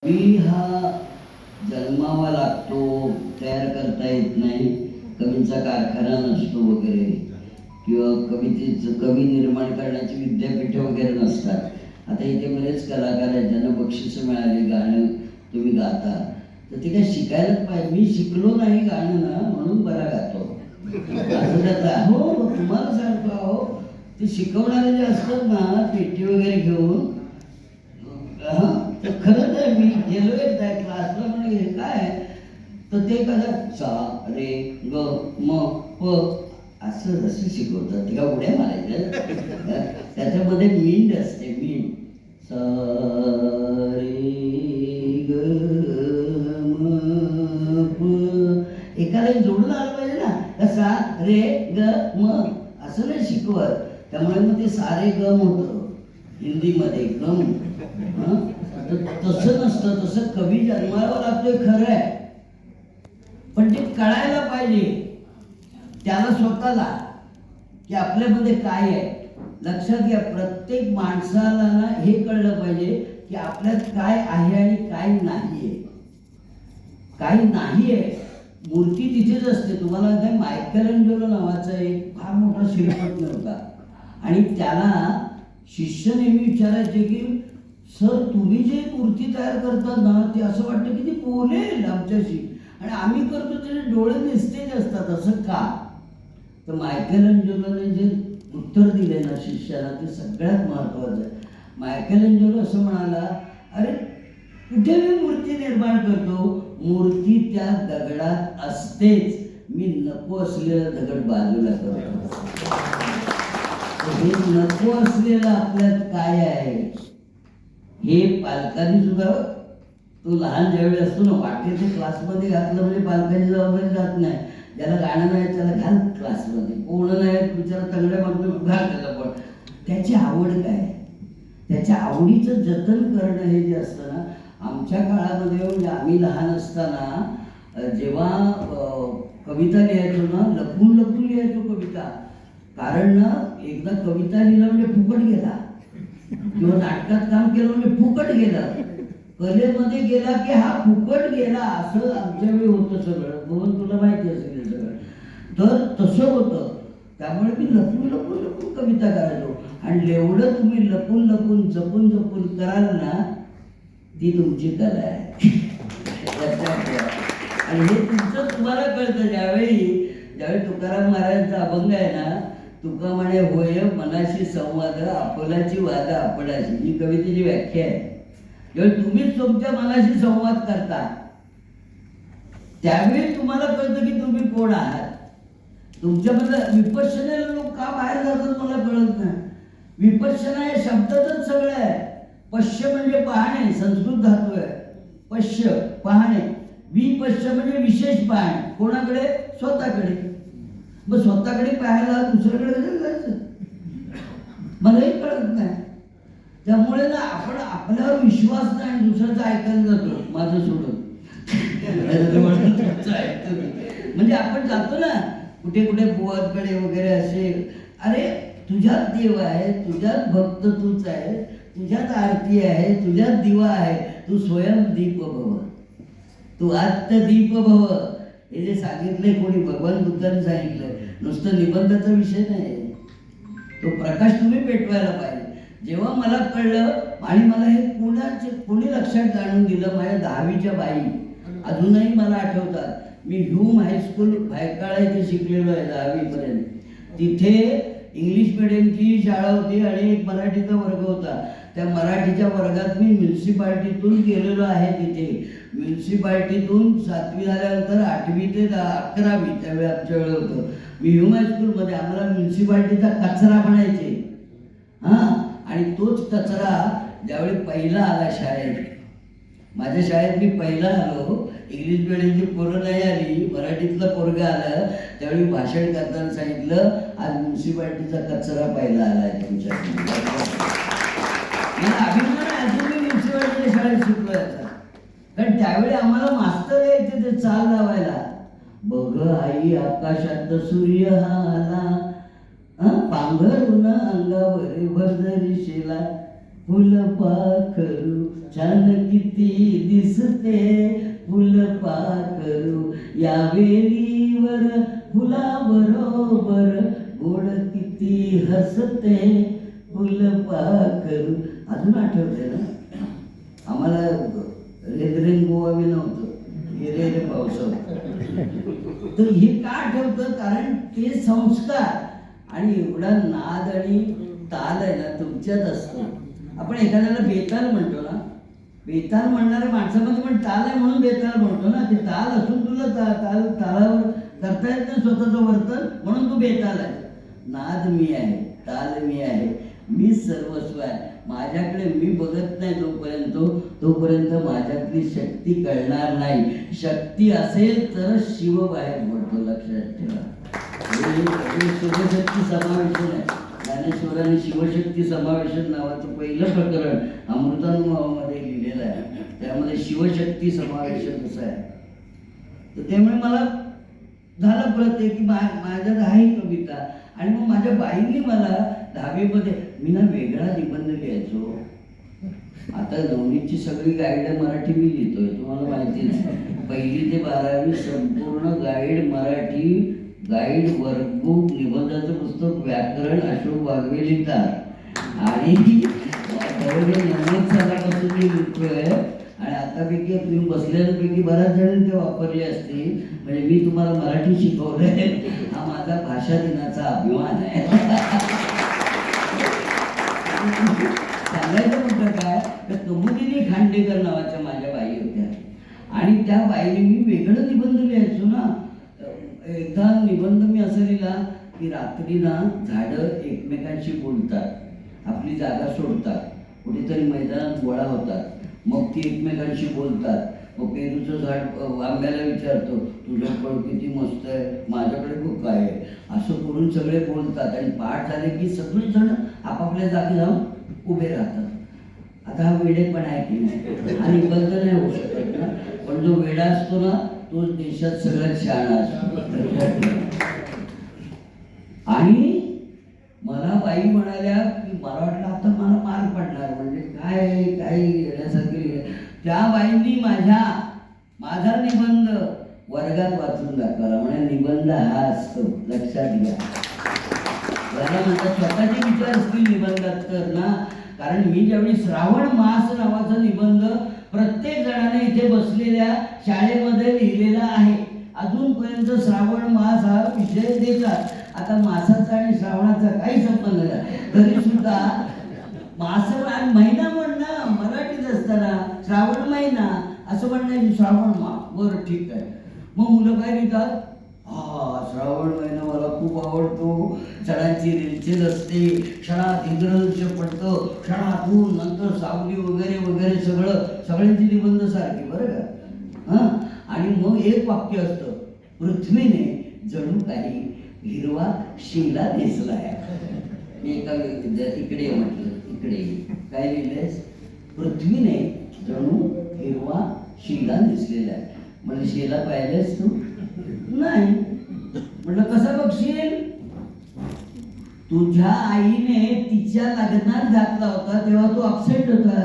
कवी हा जन्मावा लागतो, तयार करता येत नाही, कवींचा कारखाना नसतो वगैरे, किंवा कवी निर्माण करण्याची विद्यापीठ वगैरे नसतात. आता इथे बरेच कलाकार आहेत ज्यांना बक्षिसं मिळाली, गाणं तुम्ही गाता, तर ते काय शिकायलाच पाहिजे. मी शिकलो नाही गाणं ना म्हणून बरा गातो असं जाता. हो, तुम्हाला सांगतो, अहो ते शिकवणारे जे असतात ना पेटी वगैरे घेऊन, हां, तर खरंच आहे. मी गेलो एकदा क्लासला, म्हणजे काय तर ते कसं सा रे ग म प असं असं शिकवतात. ते का उड्या मारायच्या, त्याच्यामध्ये मींड असते. मींड सा रे ग म प एकाला जोडून आलं पाहिजे ना. सा रे ग म असं नाही शिकवत. त्यामुळे मग ते सारे गम होतं हिंदीमध्ये, गम. तसं नसतं. तसं कवी जन्माला लागतोय खरं आहे, पण ते कळायला पाहिजे त्याला स्वतःला की आपल्यामध्ये काय आहे. लक्षात घ्या, प्रत्येक माणसाला ना हे कळलं पाहिजे की आपल्यात काय आहे आणि काय नाही आहे. काही नाही आहे, मूर्ती तिथेच असते. तुम्हाला माहिती, मायकेलँजेलो नावाचा एक फार मोठा शिल्पकार होता, आणि त्याला शिष्य नेहमी विचारायचे की सर, तुम्ही जे मूर्ती तयार करतात ना, ते असं वाटतं की ती बोलेल आमच्याशी, आणि आम्ही करतो त्याचे डोळे निस्तेज असतात. असं का? तर मायकेलँजेलोने जे उत्तर दिले ना शिष्याला, ते सगळ्यात महत्त्वाचं आहे. मायकेलँजेलो असं म्हणाला, अरे कुठे मी मूर्ती निर्माण करतो, मूर्ती त्या दगडात असतेच, मी नको असलेला दगड बाजूला करतो. हे नको असलेलं आपल्यात काय आहे हे पालकांनी सुद्धा, तो लहान ज्यावेळी असतो ना, वाटेचे क्लासमध्ये घातलं म्हणजे पालकांची जबाबदारी जात नाही. ज्याला गाणं नाही त्याला घाल क्लासमध्ये, कोण नाही बिचारा तंगड्या मागतो, घाल त्याला. पण त्याची आवड काय, त्याच्या आवडीचं जतन करणं हे जे असतं ना. आमच्या काळामध्ये म्हणजे आम्ही लहान असताना जेव्हा कविता लिहायचो ना, लपून लपून लिहायचो कविता. कारण ना एकदा कविता लिहिलं म्हणजे फुकट गेला, किंवा नाटकात काम केलं म्हणजे फुकट गेलं, कलेमध्ये गेला की हा फुकट गेला, असं आमच्या वेळी होतं सगळं. म्हणून तुला माहिती असेल हे सगळं. तर तसं होतं. त्यामुळे मी लपून लपून लपून कविता करायचो. आणि जेवढं तुम्ही लपून लपून जपून जपून कराल ना, ती तुमची कला आहे. आणि हे तुमचं तुम्हाला कळतं ज्यावेळी तुकाराम महाराजांचा अभंग आहे ना, तुका म्हणे होय मनाशी संवाद, आपुलाची वाद आपणाशी, ही कवितेची व्याख्या आहे. जेव्हा तुम्हीच तुमच्या मनाशी संवाद करता, त्यावेळी तुम्हाला कळतं की तुम्ही कोण आहात. तुमच्यामधलं विपश्यनेला लोक का बाहेर जातात मला कळत नाही. विपश्यना हे शब्दातच सगळं आहे. पश्य म्हणजे पाहणे, संस्कृत धातू आहे. पश्य पाहणे, विपश्य म्हणजे विशेष पाहणे. कोणाकडे? स्वतःकडे. मग स्वतःकडे पाहायला दुसऱ्याकडे कसं जायचं, मलाही कळत नाही. त्यामुळे ना आपण आपल्यावर विश्वास नाही, दुसऱ्याचं ऐकायला जातो, माझं सोडून. म्हणजे आपण जातो ना कुठे कुठे बुवाकडे वगैरे असे, अरे तुझ्यात देव आहे, तुझ्यात भक्त तूच आहे, तुझ्यात आरती आहे, तुझ्यात दिवा आहे, तू स्वयं दीप भव, तू आत्मदीप भव. हे जे सांगितलंय कोणी, भगवान बुद्धांनी सांगितलंय. नुसतं निबंधाचा विषय नाही, तो प्रकाश तुम्ही पेटवायला पाहिजे. जेव्हा मला कळलं, आणि मला हे कोणी लक्षात जाणून दिलं, माझ्या 10वीच्या बाई अजूनही मला आठवतात. मी ह्यूम हायस्कूल भायकाळा इथे शिकलेलो आहे 10वीपर्यंत. तिथे इंग्लिश मिडियमची शाळा होती आणि एक मराठीचा वर्ग होता. त्या मराठीच्या वर्गात मी म्युन्सिपाल्टीतून गेलेलो आहे. तिथे म्युन्सिपाल्टीतून 7वी झाल्यानंतर 8वी ते 11वी त्यावेळी आमच्या वेळ होतं. मी ह्यूम हायस्कूलमध्ये, आम्हाला म्युन्सिपाल्टीचा कचरा म्हणायचे. हां, आणि तोच कचरा ज्यावेळी पहिला आला शाळेत, माझ्या शाळेत मी पहिला आलो, इंग्लिश मिडियमची पोरं नाही आली, मराठीतलं पोरगं आलं. त्यावेळी भाषण करताना सांगितलं, आज म्युन्सिपाल्टीचा कचरा पहिला आला आहे तुमच्याकडे. मला अभिमान आहे, अजून मी म्युन्सिपाल्टीच्या शाळेत शिकलो याचा. कारण त्यावेळी आम्हाला मास्तर यायचे ते चाल लावायला. बघ आई आकाशात सूर्य हा आला, पांघरून अंगावर भरदरी शेला, फुल पाखरू छान किती या वेलीवर फुलाबरोबर गोड किती हसते फुलपाखरू. अजून आठवते ना आम्हाला रेन गोवा बी नव्हतं, हे रे पावसात. तर हे का आठवतं? कारण ते संस्कार आणि एवढा नाद आणि ताल आहे ना तुमच्यात असतो. आपण एखाद्याला बेताल म्हणतो ना, बेताल म्हणणाऱ्या माणसामध्ये पण ताल आहे म्हणून बेताल म्हणतो ना. ते ताल असून तुला तालावर करता येत नाही स्वतःचं वर्तन, म्हणून तू बेताल आहे. नाद मी आहे, ताल मी आहे, मी सर्वस्व आहे. माझ्याकडे मी बघत नाही तोपर्यंत माझ्यातली शक्ती कळणार नाही. शक्ती असेल तरच शिव बाहेर पडतो, लक्षात ठेवा. हे शिवशक्ती समावेशन आहे. ज्ञानेश्वरांनी शिवशक्ती समावेशन नावाचं पहिलं प्रकरण अमृतानुभवामध्ये लिहिलेलं आहे. त्यामध्ये शिवशक्ती समावेशन असं आहे. तर त्यामुळे मला झालं प्रत्येक की माझ्यात आहे कविता. आणि मग माझ्या बाईंनी मला 10वीमध्ये मी ना वेगळा निबंध लिहायचो. आता 9वीची सगळी गाईड मराठी मी लिहितोय, तुम्हाला माहिती नाही. 1ली ते 12वी संपूर्ण गाईड मराठी, गाईड वर्कबुक निबंधाचं पुस्तक व्याकरण अशोक वाघवे लिहितात. आणि 90 सालापासून मी लिहितोय. आणि आतापैकी तुम्ही बसलेल्यापैकी बऱ्याच जणांनी ते वापरले असतील. म्हणजे मी तुम्हाला मराठी शिकवलंय, हा माझा भाषा दिनाचा अभिमान आहे. सांगायचं म्हटलं काय तर कमुदिनी खांडेकर नावाच्या माझ्या बाई होत्या. आणि त्या बाईने मी वेगळं निबंध लिहायचो ना. एकदा निबंध मी असं लिहिला की रात्री ना झाडं एकमेकांशी बोलतात, आपली जागा सोडतात, कुठेतरी मैदानात गोळा होतात, मग ती एकमेकांशी बोलतात. मग पेरूचं झाड आंब्याला विचारतो, तुझं फळ किती मस्त आहे, माझ्याकडे खूप काय आहे, असं करून सगळे बोलतात. आणि पाठ झाले की सगळेच जण आपापल्या जागी जाऊन उभे राहतात. आता हा वेडेपण आहे की नाही? हा निबंध नाही होऊ शकत ना. पण जो वेडा असतो ना तो देशात सगळ्यात शहाणा असतो. आणि मला बाई म्हणाल्या की मला वाटलं आता मला मार पडणार, म्हणजे काय काही येण्यासारखे. त्या बाईंनी माझा निबंध वर्गात वाचून दाखवला. म्हणजे निबंध हा असतो, लक्षात घ्या. याला म्हणतात स्वतःचे विचार असतील निबंधात तर ना. कारण मी ज्यावेळी श्रावण मास नावाचा निबंध प्रत्येक जणाने इथे बसलेल्या शाळेमध्ये लिहिलेला आहे. अजूनपर्यंत श्रावण मास हा विषय देतात. आता मासाचा आणि श्रावणाचा काही संबंध नाही, तरी सुद्धा मास महिना म्हणणं मराठीत असताना श्रावण महिना असं म्हणणं, श्रावण मास बरं ठीक आहे. मग मुलं काय लिहितात, हा श्रावण महिना मला खूप आवडतो, सणांची रेलचेल असते, क्षणात इंद्रधनुष्य पडतं, क्षणातून नंतर सावली वगैरे वगैरे सगळ्यांची निबंध सारखी बरं का. हां, आणि मग एक वाक्य असतं, पृथ्वीने जणू काही हिरवा शिला नेसलाय. एका इकडे म्हटलं, इकडे काय लिहिलंयस, पृथ्वीने जणू हिरवा शिला नेसलेला आहे. म्हणजे शिला पाहिलेस तू? नाही. म्हटलं कसं बघशील? तुझ्या आईने तिच्या लग्नात घातला होता तेव्हा तू अपसेट होता.